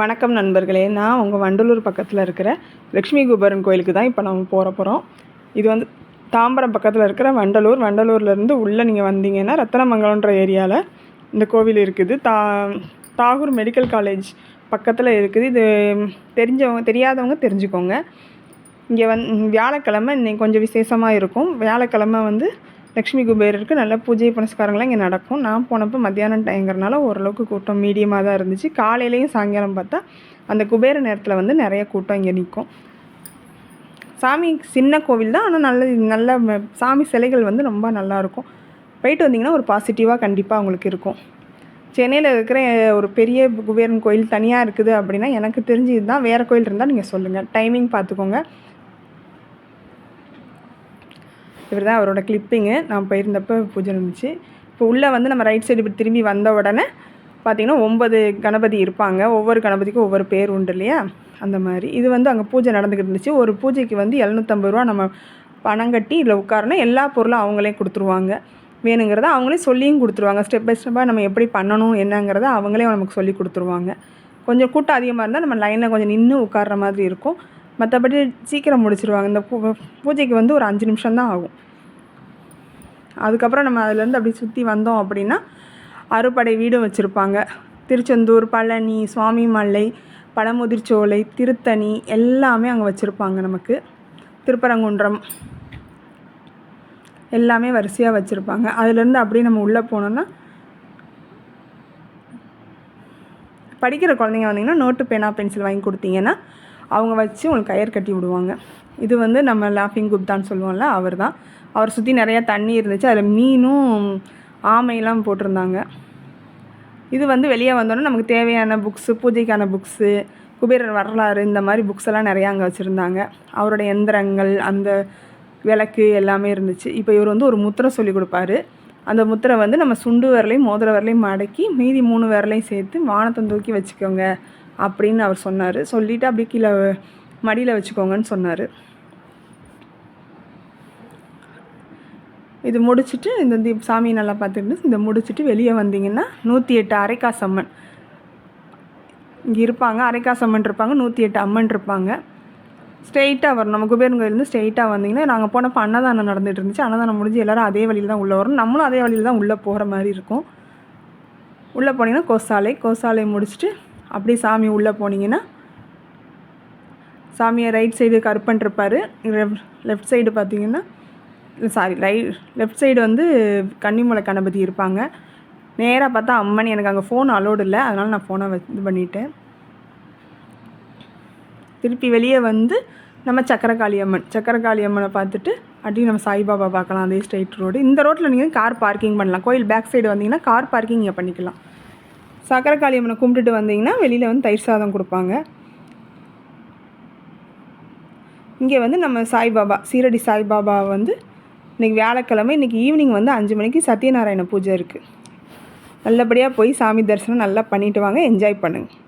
வணக்கம் நண்பர்களே, நான் உங்கள் வண்டலூர் பக்கத்தில் இருக்கிற லக்ஷ்மி குபேரன் கோயிலுக்கு தான் இப்போ நம்ம போகிறோம். இது வந்து தாம்பரம் பக்கத்தில் இருக்கிற வண்டலூர்லேருந்து உள்ளே நீங்கள் வந்தீங்கன்னா ரத்தனமங்கலன்ற ஏரியாவில் இந்த கோவில் இருக்குது. தாகூர் மெடிக்கல் காலேஜ் பக்கத்தில் இருக்குது. இது தெரியாதவங்க தெரிஞ்சுக்கோங்க. இங்கே வியாழக்கிழமை இன்னைக்கு கொஞ்சம் விசேஷமாக இருக்கும். வியாழக்கிழமை லக்ஷ்மி குபேரருக்கு நல்ல பூஜை புனஸ்காரங்களாம் இங்கே நடக்கும். நான் போனப்போ மத்தியானம் டைங்கிறனால ஓரளவுக்கு கூட்டம் மீடியமாக தான் இருந்துச்சு. காலையிலையும் சாயங்காலம் பார்த்தா அந்த குபேர நேரத்தில் நிறைய கூட்டம் இங்கே நிற்கும். சாமி சின்ன கோவில் தான், ஆனால் நல்ல சாமி சிலைகள் ரொம்ப நல்லாயிருக்கும். போயிட்டு வந்தீங்கன்னா ஒரு பாசிட்டிவாக கண்டிப்பாக உங்களுக்கு இருக்கும். சென்னையில் இருக்கிற ஒரு பெரிய குபேரன் கோயில் தனியாக இருக்குது அப்படின்னா எனக்கு தெரிஞ்சு இதுதான். வேறு கோயில் இருந்தால் நீங்கள் சொல்லுங்கள். டைமிங் பார்த்துக்கோங்க. இவர் தான் அவரோட கிளிப்பிங்கு. நான் போயிருந்தப்போ பூஜை இருந்துச்சு. இப்போ உள்ளே நம்ம ரைட் சைடு இப்படி திரும்பி வந்த உடனே பார்த்திங்கன்னா 9 கணபதி இருப்பாங்க. ஒவ்வொரு கணபதிக்கும் ஒவ்வொரு பேர் உண்டு இல்லையா, அந்த மாதிரி. இது அங்கே பூஜை நடந்துக்கிட்டு இருந்துச்சு. ஒரு பூஜைக்கு 750 ரூபா நம்ம பணம் கட்டி இதில் உட்காரணும். எல்லா பொருளும் அவங்களே கொடுத்துருவாங்க. வேணுங்கிறத அவங்களே சொல்லியும் கொடுத்துருவாங்க. ஸ்டெப் பை ஸ்டெப்பாக நம்ம எப்படி பண்ணணும் என்னங்கிறத அவங்களே நமக்கு சொல்லி கொடுத்துருவாங்க. கொஞ்சம் கூட்டம் அதிகமாக இருந்தால் நம்ம லைனில் கொஞ்சம் நின்று உட்கார்ற மாதிரி இருக்கும். மற்றபடி சீக்கிரம் முடிச்சிருவாங்க. இந்த பூஜைக்கு ஒரு 5 நிமிஷம் தான் ஆகும். அதுக்கப்புறம் நம்ம அதிலேருந்து அப்படி சுற்றி வந்தோம் அப்படின்னா அறுபடை வீடும் வச்சுருப்பாங்க. திருச்செந்தூர், பழனி, சுவாமிமலை, பழமுதிர்ச்சோலை, திருத்தணி எல்லாமே அங்கே வச்சுருப்பாங்க. நமக்கு திருப்பரங்குன்றம் எல்லாமே வரிசையாக வச்சுருப்பாங்க. அதுலேருந்து அப்படியே நம்ம உள்ளே போனோன்னா படிக்கிற குழந்தைங்க வந்தீங்கன்னா நோட்டு பேனா பென்சில் வாங்கி கொடுத்தீங்கன்னா அவங்க வச்சு உங்களுக்கு கயிறு கட்டி விடுவாங்க. இது நம்ம லாஃபிங் குப்தான்னு சொல்லுவோம்ல, அவர் தான். அவர் சுற்றி நிறையா தண்ணி இருந்துச்சு. அதில் மீனும் ஆமையெல்லாம் போட்டிருந்தாங்க. இது வெளியே வந்தோன்னே நமக்கு தேவையான புக்ஸு, பூஜைக்கான புக்ஸு, குபேரர் வரலாறு, இந்த மாதிரி புக்ஸ் எல்லாம் நிறையா அங்கே வச்சுருந்தாங்க. அவரோட எந்திரங்கள், அந்த விளக்கு எல்லாமே இருந்துச்சு. இப்போ இவர் ஒரு முத்திரை சொல்லி கொடுப்பாரு. அந்த முத்திரை நம்ம சுண்டு விரலையும் மோதிர விரலையும் மடக்கி மீதி 3 விரலையும் சேர்த்து வானத்தை தூக்கி வச்சுக்கோங்க அப்படின்னு அவர் சொன்னார். சொல்லிவிட்டு அப்படியே கீழே மடியில் வச்சுக்கோங்கன்னு சொன்னார். இது முடிச்சுட்டு இந்த சாமியை நல்லா பார்த்துட்டு இந்த முடிச்சுட்டு வெளியே வந்தீங்கன்னா 108 அரைக்காசம்மன் இங்கே இருப்பாங்க. அரைக்காசம்மன் இருப்பாங்க, 108 அம்மன் இருப்பாங்க. ஸ்ட்ரெயிட்டாக வரும். நம்ம குபேரன் கோயிலேருந்து ஸ்ட்ரெயிட்டாக வந்தீங்கன்னா, நாங்கள் போனப்போ அன்னதானம் நடந்துகிட்டு இருந்துச்சு. அன்னதானம் முடிஞ்சு எல்லோரும் அதே வழியில் தான் உள்ளே வரும். நம்மளும் அதே வழியில் தான் உள்ளே போகிற மாதிரி இருக்கும். உள்ளே போனீங்கன்னா கோசாலை முடிச்சுட்டு அப்படியே சாமி உள்ளே போனீங்கன்னா சாமியை ரைட் சைடு கருப்பன் இருப்பார். லெஃப்ட் சைடு பார்த்தீங்கன்னா லெஃப்ட் சைடு கன்னிமூலை கணபதி இருப்பாங்க. நேராக பார்த்தா அம்மன். எனக்கு அங்கே ஃபோன் அலோடு இல்லை, அதனால் நான் ஃபோனை இது பண்ணிட்டேன். திருப்பி வெளியே நம்ம சக்கரகாளி அம்மனை பார்த்துட்டு அப்படியே நம்ம சாய்பாபா பார்க்கலாம். அதே ஸ்ட்ரெயிட் ரோடு. இந்த ரோட்டில் நீங்கள் கார் பார்க்கிங் பண்ணலாம். கோயில் பேக் சைடு வந்தீங்கன்னா கார் பார்க்கிங் இங்கே பண்ணிக்கலாம். சக்கரகாளி அம்மனை கும்பிட்டுட்டு வந்தீங்கன்னா வெளியில் தயிர் சாதம் கொடுப்பாங்க. இங்கே நம்ம சாய்பாபா, சீரடி சாய்பாபா இன்றைக்கி வியாழக்கிழமை, இன்றைக்கி ஈவினிங் 5 மணிக்கு சத்யநாராயண பூஜை இருக்குது. நல்லபடியாக போய் சாமி தரிசனம் நல்லா பண்ணிவிட்டு வாங்க. என்ஜாய் பண்ணுங்கள்.